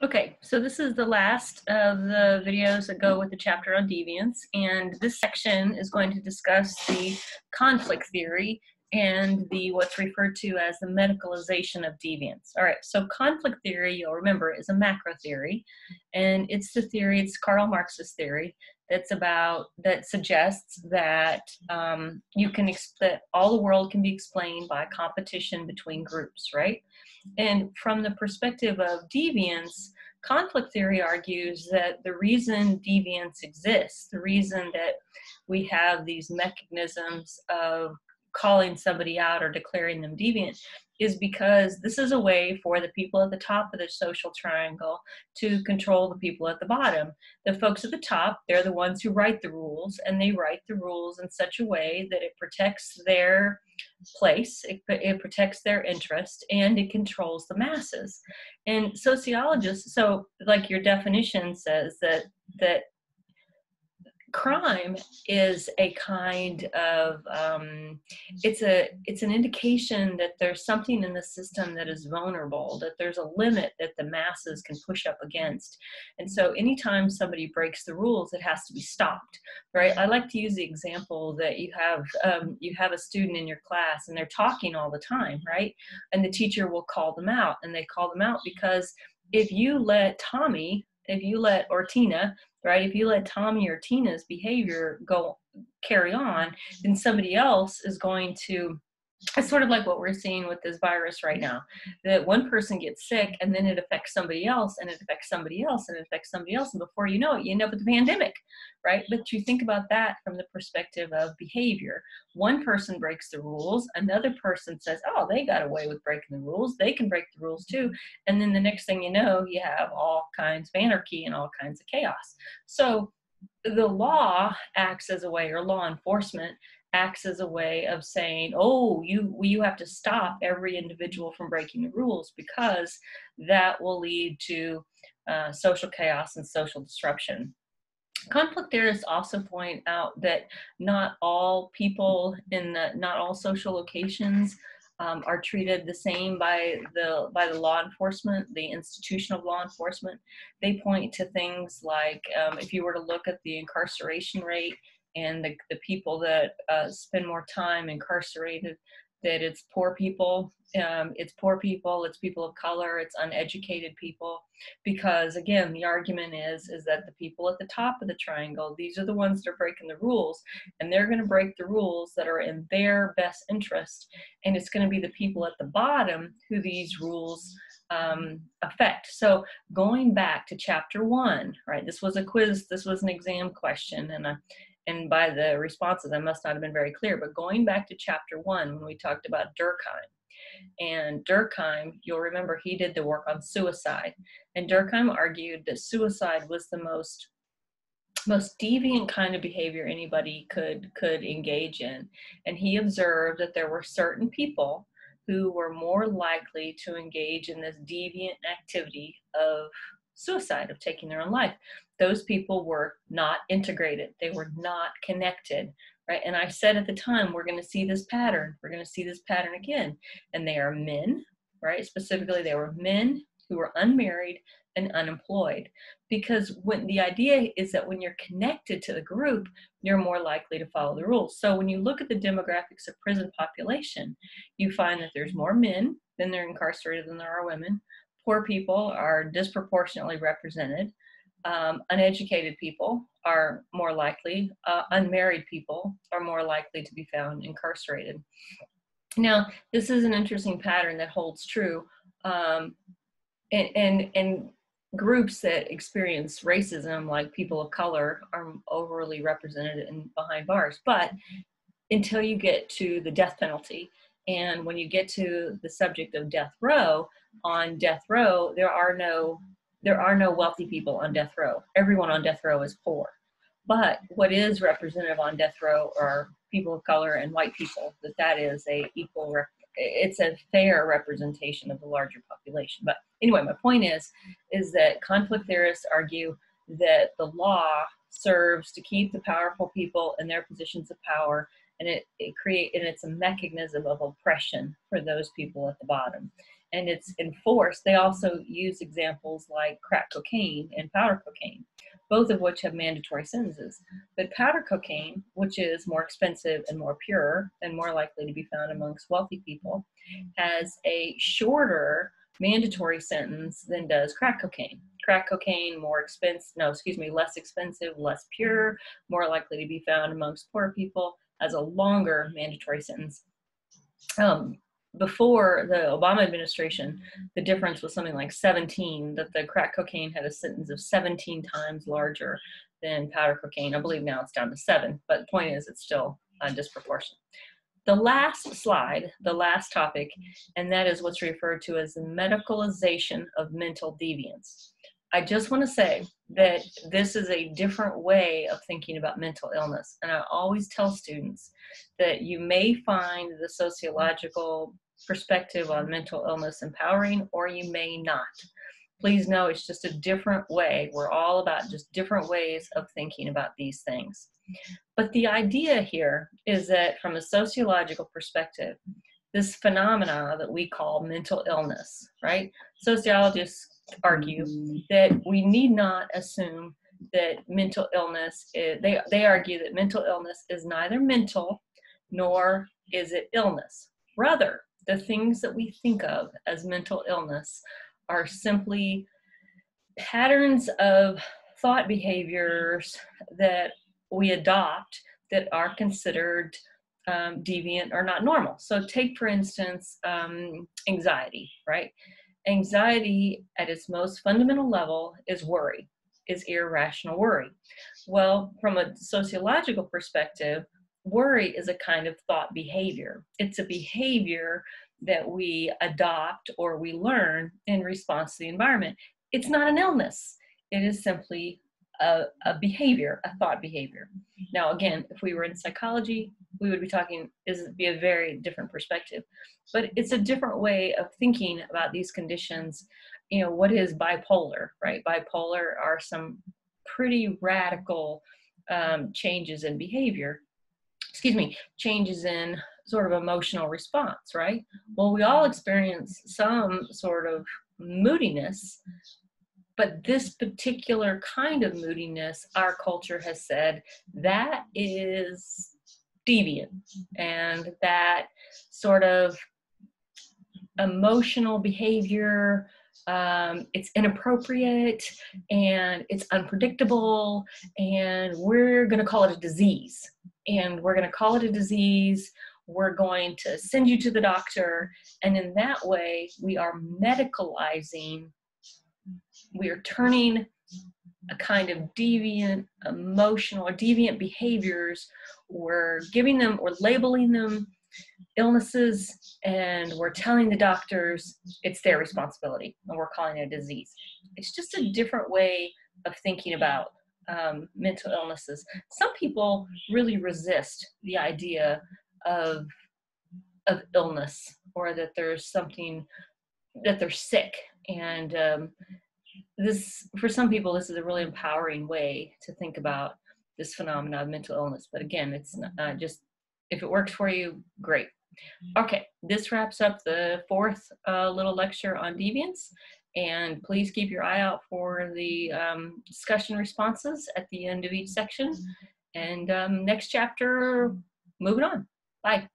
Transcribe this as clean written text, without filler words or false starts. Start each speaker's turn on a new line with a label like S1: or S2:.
S1: Okay, so this is the last of the videos that go with the chapter on deviance, and this section is going to discuss the conflict theory and the what's referred to as the medicalization of deviance. All right, so conflict theory, you'll remember, is a macro theory, and it's the theory, it's Karl Marx's theory that suggests that that all the world can be explained by competition between groups, right? And from the perspective of deviance, conflict theory argues that the reason deviance exists, the reason that we have these mechanisms of calling somebody out or declaring them deviant, is because this is a way for the people at the top of the social triangle to control the people at the bottom. The folks at the top, they're the ones who write the rules, and they write the rules in such a way that it protects their place, it protects their interest, and it controls the masses. And sociologists, so like your definition says that crime is a kind of it's an indication that there's something in the system that is vulnerable, that there's a limit that the masses can push up against. And so anytime somebody breaks the rules, it has to be stopped, right? I like to use the example that you have a student in your class and they're talking all the time, right? And the teacher will call them out, and they call them out because if you let or Tina, right? If you let Tommy or Tina's behavior carry on, then somebody else is going to, it's sort of like what we're seeing with this virus right now, that one person gets sick and then it affects somebody else and it affects somebody else and it affects somebody else. And before you know it, you end up with a pandemic, right? But you think about that from the perspective of behavior. One person breaks the rules, another person says, oh, they got away with breaking the rules, they can break the rules too. And then the next thing you know, you have all kinds of anarchy and all kinds of chaos. So the law acts as a way, or law enforcement acts as a way of saying, oh, you have to stop every individual from breaking the rules, because that will lead to social chaos and social disruption. Conflict theorists also point out that not all people not all social locations are treated the same by the law enforcement, the institution of law enforcement. They point to things like if you were to look at the incarceration rate and the people that spend more time incarcerated, that it's poor people, it's people of color, it's uneducated people, because again, the argument is that the people at the top of the triangle, these are the ones that are breaking the rules, and they're going to break the rules that are in their best interest, and it's going to be the people at the bottom who these rules affect. So going back to chapter 1, right, this was a quiz, this was an exam question, and by the responses, I must not have been very clear, but going back to chapter 1, when we talked about Durkheim, and Durkheim, you'll remember he did the work on suicide, and Durkheim argued that suicide was the most deviant kind of behavior anybody could engage in. And he observed that there were certain people who were more likely to engage in this deviant activity of suicide, of taking their own life. Those people were not integrated. They were not connected, right? And I said at the time, we're going to see this pattern. We're going to see this pattern again. And they are men, right? Specifically, they were men who were unmarried and unemployed. Because when the idea is that when you're connected to the group, you're more likely to follow the rules. So when you look at the demographics of prison population, you find that there's more men than they're incarcerated than there are women. Poor people are disproportionately represented. Uneducated people are more likely, unmarried people are more likely to be found incarcerated. Now, this is an interesting pattern that holds true, and groups that experience racism, like people of color, are overly represented behind bars. But until you get to the death penalty, and when you get to the subject of death row, on death row, there are no wealthy people on death row. Everyone on death row is poor. But what is representative on death row are people of color and white people. That is it's a fair representation of the larger population. But anyway, my point is that conflict theorists argue that the law serves to keep the powerful people in their positions of power, and it's a mechanism of oppression for those people at the bottom. and it's enforced. They also use examples like crack cocaine and powder cocaine, both of which have mandatory sentences. But powder cocaine, which is more expensive and more pure and more likely to be found amongst wealthy people, has a shorter mandatory sentence than does crack cocaine. Crack cocaine, less expensive, less pure, more likely to be found amongst poor people, has a longer mandatory sentence. Before the Obama administration, the difference was something like 17, that the crack cocaine had a sentence of 17 times larger than powder cocaine. I believe now it's down to 7, but the point is it's still disproportionate. The last slide, the last topic, and that is what's referred to as the medicalization of mental deviance. I just want to say that this is a different way of thinking about mental illness. And I always tell students that you may find the sociological perspective on mental illness empowering, or you may not. Please know it's just a different way. We're all about just different ways of thinking about these things. But the idea here is that from a sociological perspective, this phenomena that we call mental illness, right? Sociologists argue that we need not assume that mental illness is, they argue that mental illness is neither mental nor is it illness. Rather, the things that we think of as mental illness are simply patterns of thought behaviors that we adopt that are considered deviant or not normal. So take, for instance, anxiety, right? Anxiety at its most fundamental level is worry, is irrational worry. Well, from a sociological perspective, worry is a kind of thought behavior. It's a behavior that we adopt or we learn in response to the environment. It's not an illness. It is simply a behavior, a thought behavior. Now, again, if we were in psychology, we would be talking, be a very different perspective. But it's a different way of thinking about these conditions. You know, what is bipolar, right? Bipolar are some pretty radical changes in behavior, changes in sort of emotional response, right? Well, we all experience some sort of moodiness, but this particular kind of moodiness, our culture has said that is deviant, and that sort of emotional behavior, it's inappropriate and it's unpredictable, and we're going to call it a disease. And we're going to call it a disease. We're going to send you to the doctor. And in that way, we are medicalizing. We are turning a kind of deviant emotional or deviant behaviors. We're labeling them illnesses, and we're telling the doctors it's their responsibility, and we're calling it a disease. It's just a different way of thinking about mental illnesses. Some people really resist the idea of illness, or that there's something, that they're sick. And this, for some people, this is a really empowering way to think about this phenomena of mental illness. But again, it's not just, if it works for you, great. Okay, this wraps up the fourth little lecture on deviance. And please keep your eye out for the discussion responses at the end of each section. And next chapter, moving on. Bye.